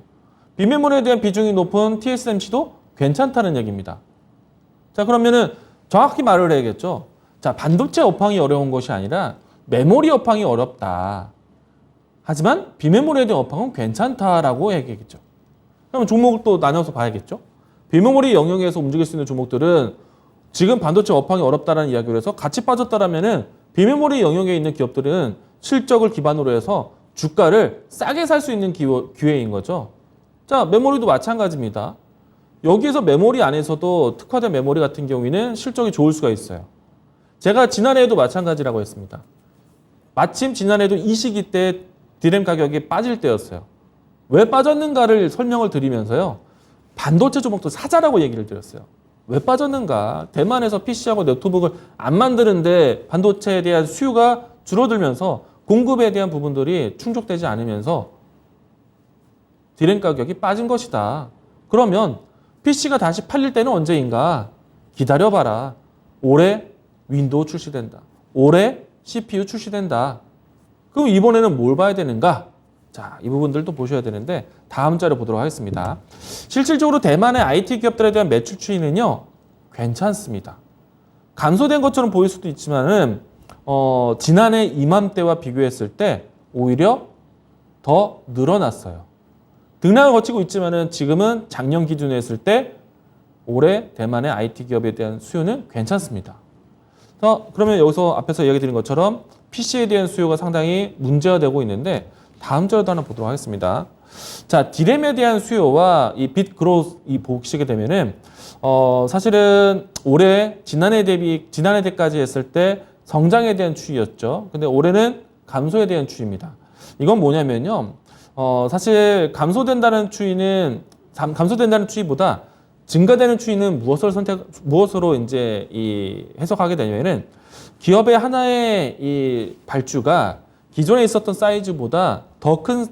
비메모리에 대한 비중이 높은 TSMC도 괜찮다는 얘기입니다. 자, 그러면은 정확히 말을 해야겠죠. 자, 반도체 업황이 어려운 것이 아니라 메모리 업황이 어렵다. 하지만 비메모리에 대한 업황은 괜찮다라고 얘기하겠죠. 그럼 종목을 또 나눠서 봐야겠죠. 비메모리 영역에서 움직일 수 있는 종목들은 지금 반도체 업황이 어렵다는 이야기를 해서 같이 빠졌다라면은 비메모리 영역에 있는 기업들은 실적을 기반으로 해서 주가를 싸게 살 수 있는 기회인 거죠. 자, 메모리도 마찬가지입니다. 여기에서 메모리 안에서도 특화된 메모리 같은 경우에는 실적이 좋을 수가 있어요. 제가 지난해에도 마찬가지라고 했습니다. 마침 지난해에도 이 시기 때 디램 가격이 빠질 때였어요. 왜 빠졌는가를 설명을 드리면서요. 반도체 종목도 사자라고 얘기를 드렸어요. 왜 빠졌는가? 대만에서 PC하고 노트북을 안 만드는데 반도체에 대한 수요가 줄어들면서 공급에 대한 부분들이 충족되지 않으면서 디램 가격이 빠진 것이다. 그러면 PC가 다시 팔릴 때는 언제인가? 기다려봐라. 올해 윈도우 출시된다. 올해 CPU 출시된다. 그럼 이번에는 뭘 봐야 되는가? 자, 이 부분들도 보셔야 되는데 다음 자료 보도록 하겠습니다. 실질적으로 대만의 IT 기업들에 대한 매출 추이는요, 괜찮습니다. 감소된 것처럼 보일 수도 있지만은 지난해 이맘때와 비교했을 때 오히려 더 늘어났어요. 등락을 거치고 있지만은 지금은 작년 기준으로 했을 때 올해 대만의 IT 기업에 대한 수요는 괜찮습니다. 그러면 여기서 앞에서 이야기 드린 것처럼 PC에 대한 수요가 상당히 문제화되고 있는데 다음 자료도 하나 보도록 하겠습니다. 자, 디램에 대한 수요와 이 빗 그로스 보시게 되면은 사실은 올해 지난해 때까지 했을 때 성장에 대한 추이였죠. 근데 올해는 감소에 대한 추이입니다. 이건 뭐냐면요. 사실 감소된다는 추이보다 증가되는 추이는 무엇으로 이제 해석하게 되냐면은 기업의 하나의 이 발주가 기존에 있었던 사이즈보다 더 큰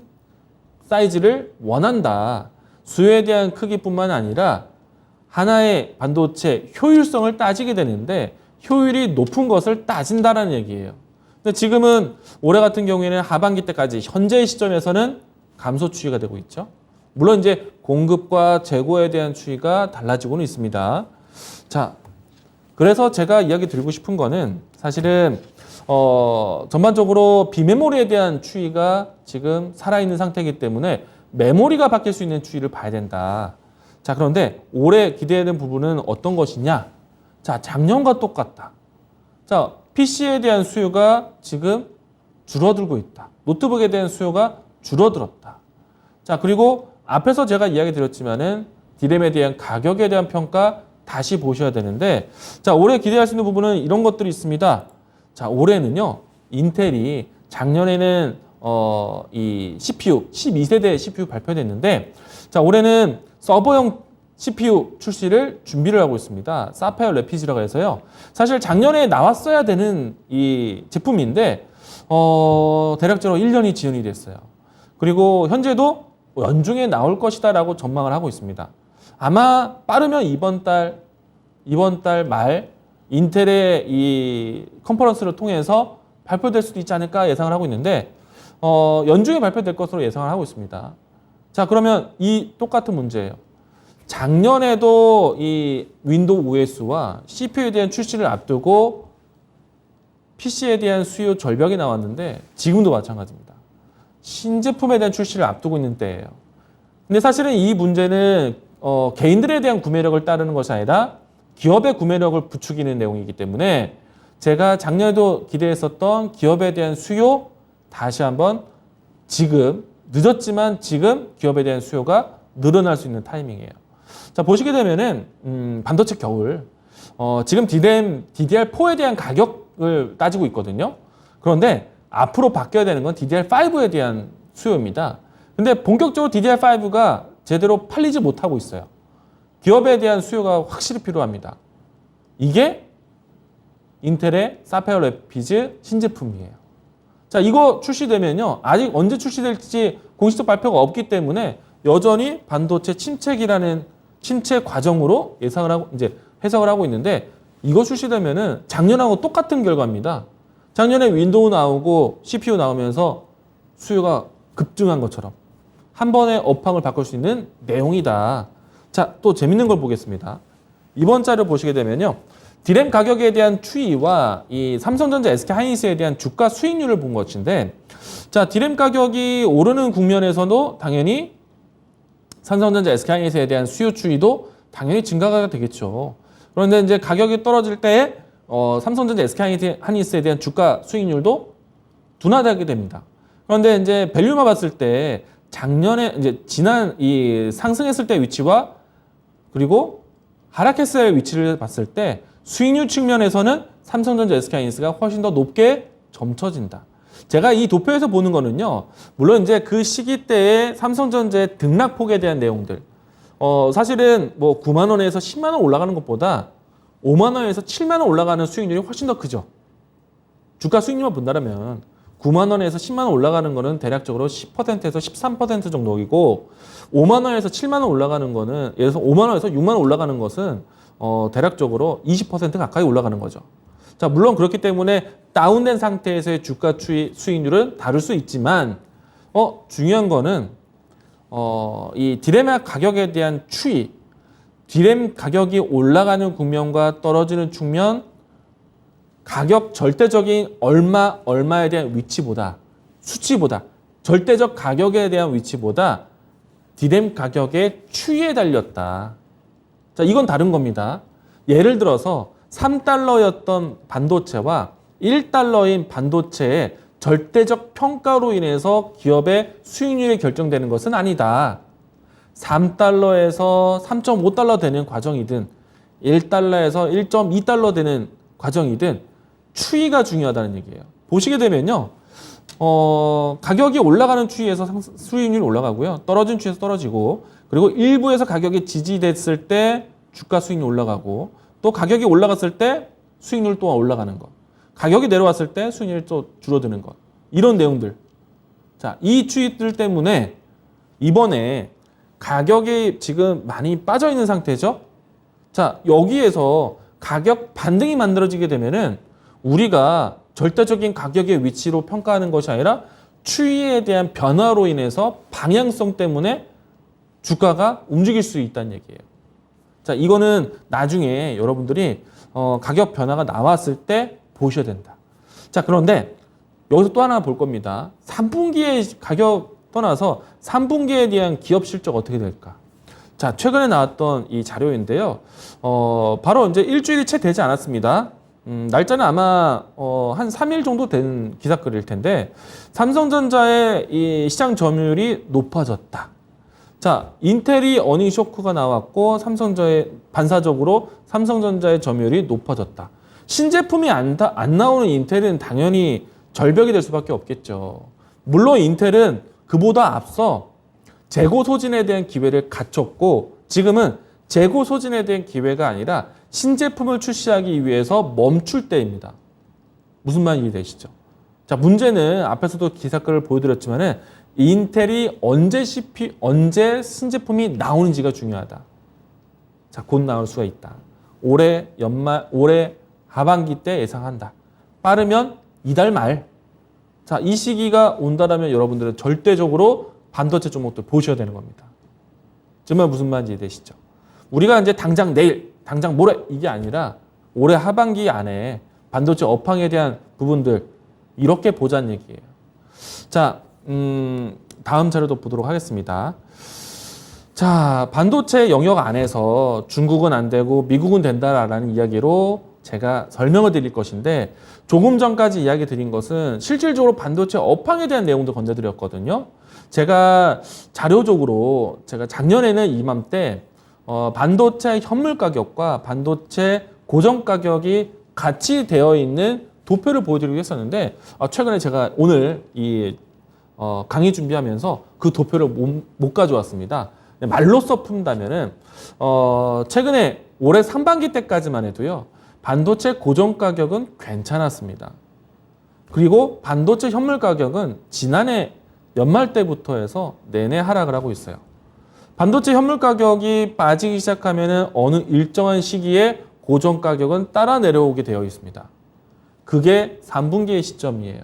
사이즈를 원한다. 수요에 대한 크기뿐만 아니라 하나의 반도체 효율성을 따지게 되는데 효율이 높은 것을 따진다라는 얘기예요. 근데 지금은 올해 같은 경우에는 하반기 때까지 현재의 시점에서는 감소 추이가 되고 있죠. 물론 이제 공급과 재고에 대한 추이가 달라지고는 있습니다. 자, 그래서 제가 이야기 드리고 싶은 거는 사실은 전반적으로 비메모리에 대한 추이가 지금 살아있는 상태이기 때문에 메모리가 바뀔 수 있는 추이를 봐야 된다. 자, 그런데 올해 기대되는 부분은 어떤 것이냐? 자, 작년과 똑같다. 자, PC에 대한 수요가 지금 줄어들고 있다. 노트북에 대한 수요가 줄어들었다. 자, 그리고 앞에서 제가 이야기 드렸지만은 디램에 대한 가격에 대한 평가 다시 보셔야 되는데, 자, 올해 기대할 수 있는 부분은 이런 것들이 있습니다. 자, 올해는요, 인텔이 작년에는 이 CPU 12세대 CPU 발표됐는데, 자, 올해는 서버용 CPU 출시를 준비를 하고 있습니다. 사파이어 레피즈라고 해서요. 사실 작년에 나왔어야 되는 이 제품인데 대략적으로 1년이 지연이 됐어요. 그리고 현재도 연중에 나올 것이다라고 전망을 하고 있습니다. 아마 빠르면 이번 달 말 인텔의 이 컨퍼런스를 통해서 발표될 수도 있지 않을까 예상을 하고 있는데 연중에 발표될 것으로 예상을 하고 있습니다. 자, 그러면 이 똑같은 문제예요. 작년에도 이 윈도우 OS와 CPU에 대한 출시를 앞두고 PC에 대한 수요 절벽이 나왔는데 지금도 마찬가지입니다. 신제품에 대한 출시를 앞두고 있는 때예요. 근데 사실은 이 문제는 개인들에 대한 구매력을 따르는 것이 아니라 기업의 구매력을 부추기는 내용이기 때문에 제가 작년에도 기대했었던 기업에 대한 수요 다시 한번 지금 늦었지만 지금 기업에 대한 수요가 늘어날 수 있는 타이밍이에요. 자, 보시게 되면은 반도체 겨울 지금 DRAM, DDR4에 대한 가격을 따지고 있거든요. 그런데 앞으로 바뀌어야 되는 건 DDR5에 대한 수요입니다. 근데 본격적으로 DDR5가 제대로 팔리지 못하고 있어요. 기업에 대한 수요가 확실히 필요합니다. 이게 인텔의 사파이어 래피즈 신제품이에요. 자, 이거 출시되면요. 아직 언제 출시될지 공식적 발표가 없기 때문에 여전히 반도체 침체기라는 침체 과정으로 예상을 하고 이제 해석을 하고 있는데 이거 출시되면은 작년하고 똑같은 결과입니다. 작년에 윈도우 나오고 CPU 나오면서 수요가 급증한 것처럼 한 번에 업황을 바꿀 수 있는 내용이다. 자, 또 재밌는 걸 보겠습니다. 이번 자료 보시게 되면요. DRAM 가격에 대한 추이와 이 삼성전자, SK하이닉스에 대한 주가 수익률을 본 것인데, 자, DRAM 가격이 오르는 국면에서도 당연히 삼성전자, SK하이닉스에 대한 수요 추이도 당연히 증가가 되겠죠. 그런데 이제 가격이 떨어질 때 삼성전자, SK하이닉스에 대한 주가 수익률도 둔화되게 됩니다. 그런데 이제 밸류만 봤을 때 작년에 이제 지난 이 상승했을 때 위치와 그리고 하락했을 때 위치를 봤을 때 수익률 측면에서는 삼성전자, SK하이닉스가 훨씬 더 높게 점쳐진다. 제가 이 도표에서 보는 거는요. 물론 이제 그 시기 때의 삼성전자의 등락폭에 대한 내용들. 사실은 뭐 9만 원에서 10만 원 올라가는 것보다 5만 원에서 7만 원 올라가는 수익률이 훨씬 더 크죠. 주가 수익률만 본다면 9만 원에서 10만 원 올라가는 거는 대략적으로 10%에서 13% 정도이고 5만 원에서 7만 원 올라가는 거는 예를 들어서 5만 원에서 6만 원 올라가는 것은 대략적으로 20% 가까이 올라가는 거죠. 자, 물론 그렇기 때문에 다운된 상태에서의 주가 수익률은 다를 수 있지만 중요한 거는 이 DRAM 가격에 대한 추이, DRAM 가격이 올라가는 국면과 떨어지는 측면, 가격 절대적인 얼마에 대한 위치보다, 수치보다, 절대적 가격에 대한 위치보다 DRAM 가격의 추이에 달렸다. 자, 이건 다른 겁니다. 예를 들어서 3달러였던 반도체와 1달러인 반도체의 절대적 평가로 인해서 기업의 수익률이 결정되는 것은 아니다. 3달러에서 3.5달러 되는 과정이든 1달러에서 1.2달러 되는 과정이든 추이가 중요하다는 얘기예요. 보시게 되면요. 가격이 올라가는 추이에서 수익률이 올라가고요. 떨어진 추이에서 떨어지고 그리고 일부에서 가격이 지지됐을 때 주가 수익률이 올라가고 또 가격이 올라갔을 때 수익률 또한 올라가는 것. 가격이 내려왔을 때 수익률이 또 줄어드는 것. 이런 내용들. 자, 이 추이들 때문에 이번에 가격이 지금 많이 빠져 있는 상태죠. 자, 여기에서 가격 반등이 만들어지게 되면은 우리가 절대적인 가격의 위치로 평가하는 것이 아니라 추이에 대한 변화로 인해서 방향성 때문에 주가가 움직일 수 있다는 얘기예요. 자, 이거는 나중에 여러분들이 가격 변화가 나왔을 때 보셔야 된다. 자, 그런데 여기서 또 하나 볼 겁니다. 3분기의 가격 떠나서 3분기에 대한 기업 실적 어떻게 될까? 자, 최근에 나왔던 이 자료인데요. 바로 이제 일주일이 채 되지 않았습니다. 날짜는 아마 한 3일 정도 된 기사글일 텐데 삼성전자의 이 시장 점유율이 높아졌다. 자, 인텔이 어닝 쇼크가 나왔고 삼성전자의 반사적으로 삼성전자의 점유율이 높아졌다. 신제품이 안 나오는 인텔은 당연히 절벽이 될 수밖에 없겠죠. 물론 인텔은 그보다 앞서 재고 소진에 대한 기회를 갖췄고 지금은 재고 소진에 대한 기회가 아니라 신제품을 출시하기 위해서 멈출 때입니다. 무슨 말인지 이해되시죠? 자, 문제는 앞에서도 기사글을 보여드렸지만은 인텔이 언제 신제품이 나오는지가 중요하다. 자, 곧 나올 수가 있다. 올해 하반기 때 예상한다. 빠르면 이달 말. 자, 이 시기가 온다라면 여러분들은 절대적으로 반도체 종목들 보셔야 되는 겁니다. 정말 무슨 말인지 이해되시죠? 우리가 이제 당장 내일, 당장 모레 이게 아니라 올해 하반기 안에 반도체 업황에 대한 부분들 이렇게 보자는 얘기예요. 자, 다음 자료도 보도록 하겠습니다. 자, 반도체 영역 안에서 중국은 안 되고 미국은 된다라는 이야기로 제가 설명을 드릴 것인데 조금 전까지 이야기 드린 것은 실질적으로 반도체 업황에 대한 내용도 건져드렸거든요. 제가 자료적으로 제가 작년에는 이맘때 반도체 현물 가격과 반도체 고정 가격이 같이 되어 있는 도표를 보여드리고 했었는데 최근에 제가 오늘 이 강의 준비하면서 그 도표를 못 가져왔습니다. 말로써 푼다면은 최근에 올해 상반기 때까지만 해도요 반도체 고정 가격은 괜찮았습니다. 그리고 반도체 현물 가격은 지난해 연말 때부터 해서 내내 하락을 하고 있어요. 반도체 현물 가격이 빠지기 시작하면은 어느 일정한 시기에 고정 가격은 따라 내려오게 되어 있습니다. 그게 3분기의 시점이에요.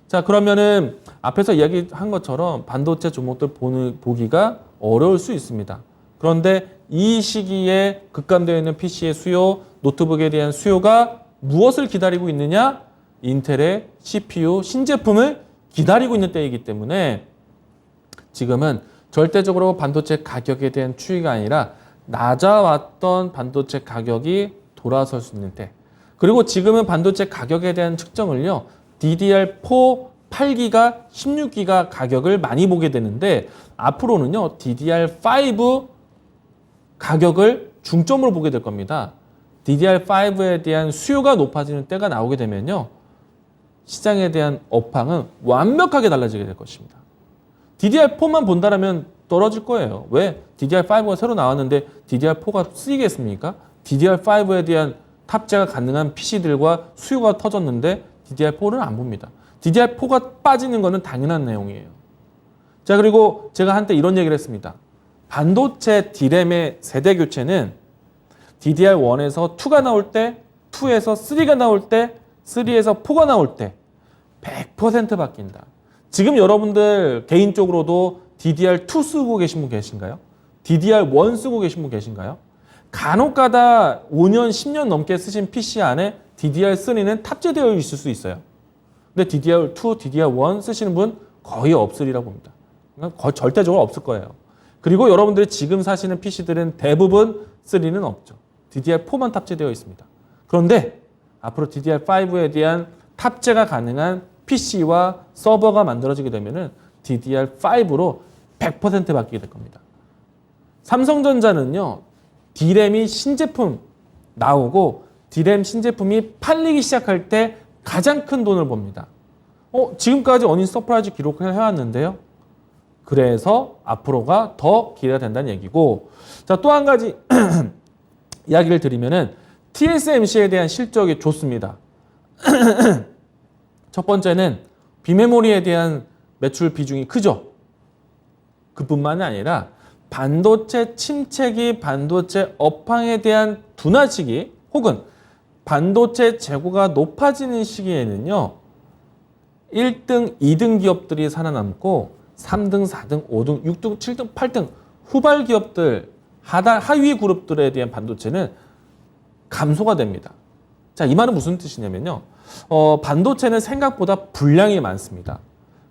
자, 그러면은 앞에서 이야기한 것처럼 반도체 종목들 보기가 어려울 수 있습니다. 그런데 이 시기에 급감되어 있는 PC의 수요, 노트북에 대한 수요가 무엇을 기다리고 있느냐? 인텔의 CPU 신제품을 기다리고 있는 때이기 때문에 지금은 절대적으로 반도체 가격에 대한 추이가 아니라 낮아왔던 반도체 가격이 돌아설 수 있는 때. 그리고 지금은 반도체 가격에 대한 측정을요. DDR4 8기가, 16기가 가격을 많이 보게 되는데 앞으로는요. DDR5 가격을 중점으로 보게 될 겁니다. DDR5에 대한 수요가 높아지는 때가 나오게 되면요. 시장에 대한 업황은 완벽하게 달라지게 될 것입니다. DDR4만 본다면 떨어질 거예요. 왜? DDR5가 새로 나왔는데 DDR4가 쓰이겠습니까? DDR5에 대한 탑재가 가능한 PC들과 수요가 터졌는데 DDR4는 안 봅니다. DDR4가 빠지는 것은 당연한 내용이에요. 자, 그리고 제가 한때 이런 얘기를 했습니다. 반도체 D램의 세대 교체는 DDR1에서 2가 나올 때, 2에서 3가 나올 때, 3에서 4가 나올 때 100% 바뀐다. 지금 여러분들 개인적으로도 DDR2 쓰고 계신 분 계신가요? DDR1 쓰고 계신 분 계신가요? 간혹가다 5년, 10년 넘게 쓰신 PC 안에 DDR3는 탑재되어 있을 수 있어요. 근데 DDR2, DDR1 쓰시는 분 거의 없으리라고 봅니다. 그러니까 거의 절대적으로 없을 거예요. 그리고 여러분들이 지금 사시는 PC들은 대부분 3는 없죠. DDR4만 탑재되어 있습니다. 그런데 앞으로 DDR5에 대한 탑재가 가능한 PC와 서버가 만들어지게 되면은 DDR5로 100% 바뀌게 될 겁니다. 삼성전자는요, D램이 신제품 나오고 D램 신제품이 팔리기 시작할 때 가장 큰 돈을 봅니다. 지금까지 어닝 서프라이즈 기록을 해왔는데요. 그래서 앞으로가 더 기대가 된다는 얘기고, 자, 또 한 가지 이야기를 드리면은 TSMC에 대한 실적이 좋습니다. 첫 번째는 비메모리에 대한 매출 비중이 크죠. 그뿐만이 아니라 반도체 침체기, 반도체 업황에 대한 둔화 시기 혹은 반도체 재고가 높아지는 시기에는요. 1등, 2등 기업들이 살아남고 3등, 4등, 5등, 6등, 7등, 8등 후발 기업들, 하위 그룹들에 대한 반도체는 감소가 됩니다. 자, 이 말은 무슨 뜻이냐면요. 반도체는 생각보다 분량이 많습니다.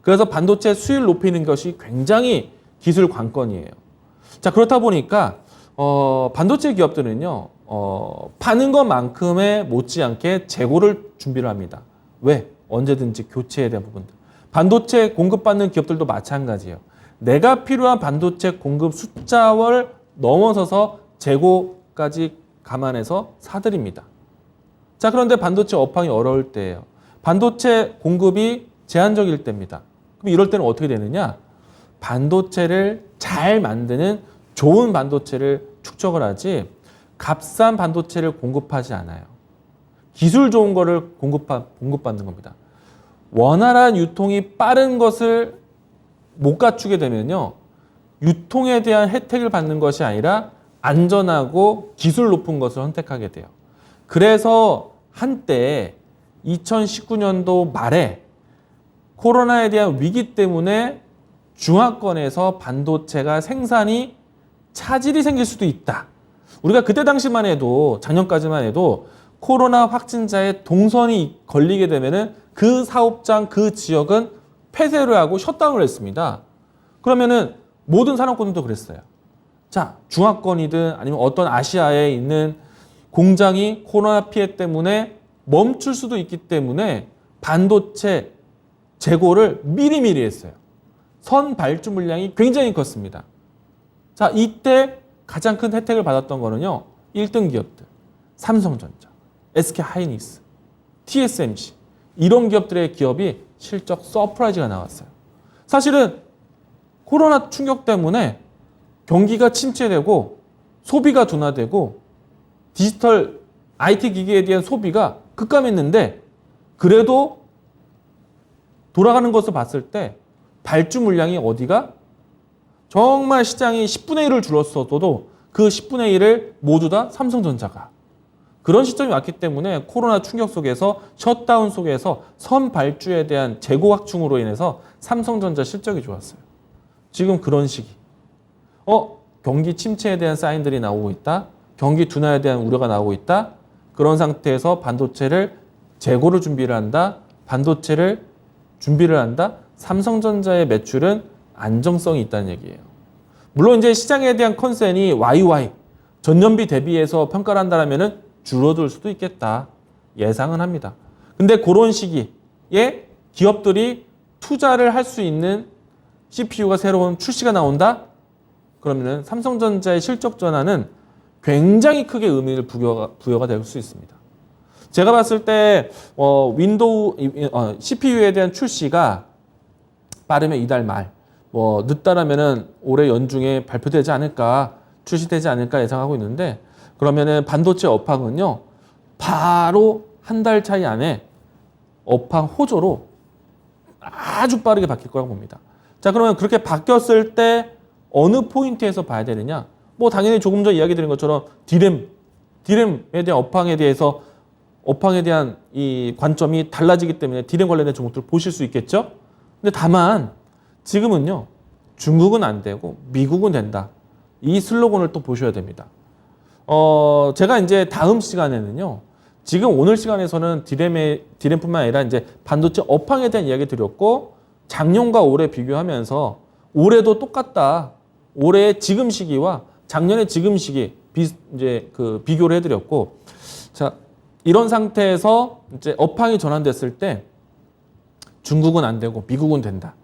그래서 반도체 수율 높이는 것이 굉장히 기술 관건이에요. 자, 그렇다 보니까 반도체 기업들은요. 파는 것만큼의 못지않게 재고를 준비를 합니다. 왜? 언제든지 교체에 대한 부분들. 반도체 공급받는 기업들도 마찬가지예요. 내가 필요한 반도체 공급 숫자를 넘어서서 재고까지 감안해서 사들입니다. 자, 그런데 반도체 업황이 어려울 때예요. 반도체 공급이 제한적일 때입니다. 그럼 이럴 때는 어떻게 되느냐? 반도체를 잘 만드는 좋은 반도체를 축적을 하지 값싼 반도체를 공급하지 않아요. 기술 좋은 거를 공급받는 겁니다. 원활한 유통이 빠른 것을 못 갖추게 되면요. 유통에 대한 혜택을 받는 것이 아니라 안전하고 기술 높은 것을 선택하게 돼요. 그래서 한때 2019년도 말에 코로나에 대한 위기 때문에 중화권에서 반도체가 생산이 차질이 생길 수도 있다. 우리가 그때 당시만 해도 작년까지만 해도 코로나 확진자의 동선이 걸리게 되면은 그 사업장, 그 지역은 폐쇄를 하고 셧다운을 했습니다. 그러면은 모든 산업군도 그랬어요. 자, 중화권이든 아니면 어떤 아시아에 있는 공장이 코로나 피해 때문에 멈출 수도 있기 때문에 반도체 재고를 미리미리 했어요. 선 발주 물량이 굉장히 컸습니다. 자, 이때 가장 큰 혜택을 받았던 거는요. 1등 기업들, 삼성전자, SK하이닉스, TSMC 이런 기업들의 기업이 실적 서프라이즈가 나왔어요. 사실은 코로나 충격 때문에 경기가 침체되고 소비가 둔화되고 디지털 IT 기기에 대한 소비가 급감했는데 그래도 돌아가는 것을 봤을 때 발주 물량이 어디가 정말 시장이 10분의 1을 줄었어도 그 10분의 1을 모두 다 삼성전자가 그런 시점이 왔기 때문에 코로나 충격 속에서 셧다운 속에서 선발주에 대한 재고 확충으로 인해서 삼성전자 실적이 좋았어요. 지금 그런 시기. 경기 침체에 대한 사인들이 나오고 있다. 경기 둔화에 대한 우려가 나오고 있다. 그런 상태에서 반도체를 재고를 준비를 한다. 반도체를 준비를 한다. 삼성전자의 매출은 안정성이 있다는 얘기예요. 물론 이제 시장에 대한 컨센이 YY 전년비 대비해서 평가를 한다면은 줄어들 수도 있겠다. 예상은 합니다. 근데 그런 시기에 기업들이 투자를 할 수 있는 CPU가 새로운 출시가 나온다? 그러면은 삼성전자의 실적 전환은 굉장히 크게 의미를 부여가 될 수 있습니다. 제가 봤을 때 윈도우 CPU에 대한 출시가 빠르면 이달 말, 늦다라면은 올해 연중에 발표되지 않을까, 출시되지 않을까 예상하고 있는데 그러면은 반도체 업황은요 바로 한 달 차이 안에 업황 호조로 아주 빠르게 바뀔 거라고 봅니다. 자, 그러면 그렇게 바뀌었을 때 어느 포인트에서 봐야 되느냐? 당연히 조금 전 이야기 드린 것처럼 디램에 대한 업황에 대한 이 관점이 달라지기 때문에 디램 관련된 종목들을 보실 수 있겠죠? 근데 다만 지금은요 중국은 안 되고 미국은 된다. 이 슬로건을 또 보셔야 됩니다. 제가 이제 다음 시간에는요. 지금 오늘 시간에서는 디램뿐만 아니라 이제 반도체 업황에 대한 이야기 드렸고 작년과 올해 비교하면서 올해도 똑같다. 올해의 지금 시기와 작년의 지금 시기 이제 비교를 해드렸고, 자 이런 상태에서 이제 업황이 전환됐을 때 중국은 안 되고 미국은 된다.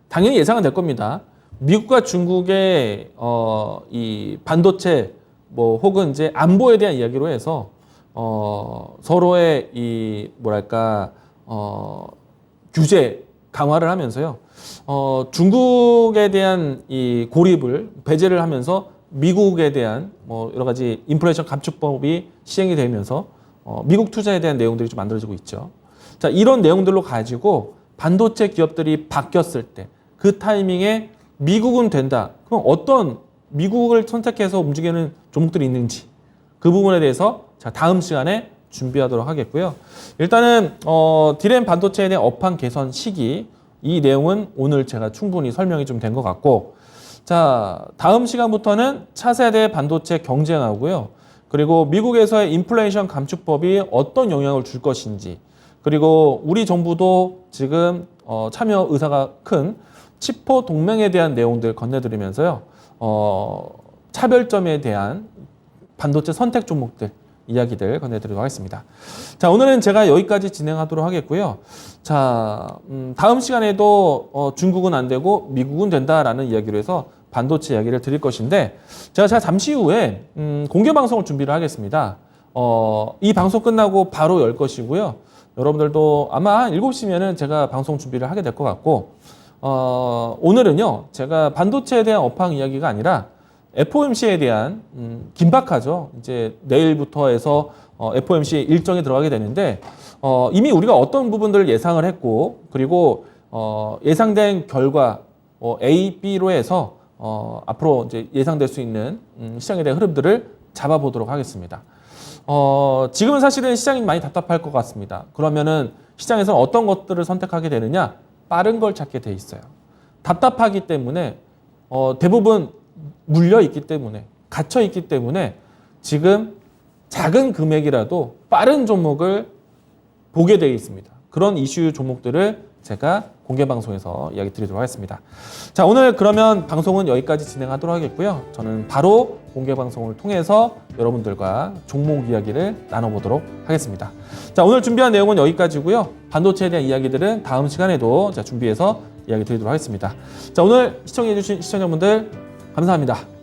당연히 예상은 될 겁니다. 미국과 중국의 이 반도체 혹은 이제 안보에 대한 이야기로 해서 서로의 이 규제 강화를 하면서요. 중국에 대한 이 고립을 배제를 하면서 미국에 대한 여러 가지 인플레이션 감축법이 시행이 되면서 미국 투자에 대한 내용들이 좀 만들어지고 있죠. 자, 이런 내용들로 가지고 반도체 기업들이 바뀌었을 때 그 타이밍에 미국은 된다. 그럼 어떤 미국을 선택해서 움직이는 종목들이 있는지 그 부분에 대해서 자, 다음 시간에 준비하도록 하겠고요. 일단은 디램 반도체에 대한 업황 개선 시기 이 내용은 오늘 제가 충분히 설명이 좀 된 것 같고, 자 다음 시간부터는 차세대 반도체 경쟁하고요. 그리고 미국에서의 인플레이션 감축법이 어떤 영향을 줄 것인지, 그리고 우리 정부도 지금 참여 의사가 큰 치포 동맹에 대한 내용들 건네드리면서요. 차별점에 대한 반도체 선택 종목들 이야기들 건네드리도록 하겠습니다. 자, 오늘은 제가 여기까지 진행하도록 하겠고요. 자, 다음 시간에도 중국은 안 되고 미국은 된다라는 이야기로 해서 반도체 이야기를 드릴 것인데 제가 잠시 후에 공개 방송을 준비를 하겠습니다. 이 방송 끝나고 바로 열 것이고요. 여러분들도 아마 7시면은 제가 방송 준비를 하게 될 것 같고, 오늘은요 제가 반도체에 대한 업황 이야기가 아니라 FOMC에 대한 긴박하죠. 이제 내일부터 해서 FOMC 일정에 들어가게 되는데 이미 우리가 어떤 부분들을 예상을 했고, 그리고 예상된 결과 A, B로 해서 앞으로 이제 예상될 수 있는 시장에 대한 흐름들을 잡아보도록 하겠습니다. 지금은 사실은 시장이 많이 답답할 것 같습니다. 그러면은 시장에서는 어떤 것들을 선택하게 되느냐? 빠른 걸 찾게 돼 있어요. 답답하기 때문에 대부분 물려 있기 때문에, 갇혀 있기 때문에 지금 작은 금액이라도 빠른 종목을 보게 되어 있습니다. 그런 이슈 종목들을 제가 공개 방송에서 이야기 드리도록 하겠습니다. 자, 오늘 그러면 방송은 여기까지 진행하도록 하겠고요. 저는 바로 공개 방송을 통해서 여러분들과 종목 이야기를 나눠보도록 하겠습니다. 자, 오늘 준비한 내용은 여기까지고요. 반도체에 대한 이야기들은 다음 시간에도 제가 준비해서 이야기 드리도록 하겠습니다. 자, 오늘 시청해주신 시청자분들 감사합니다.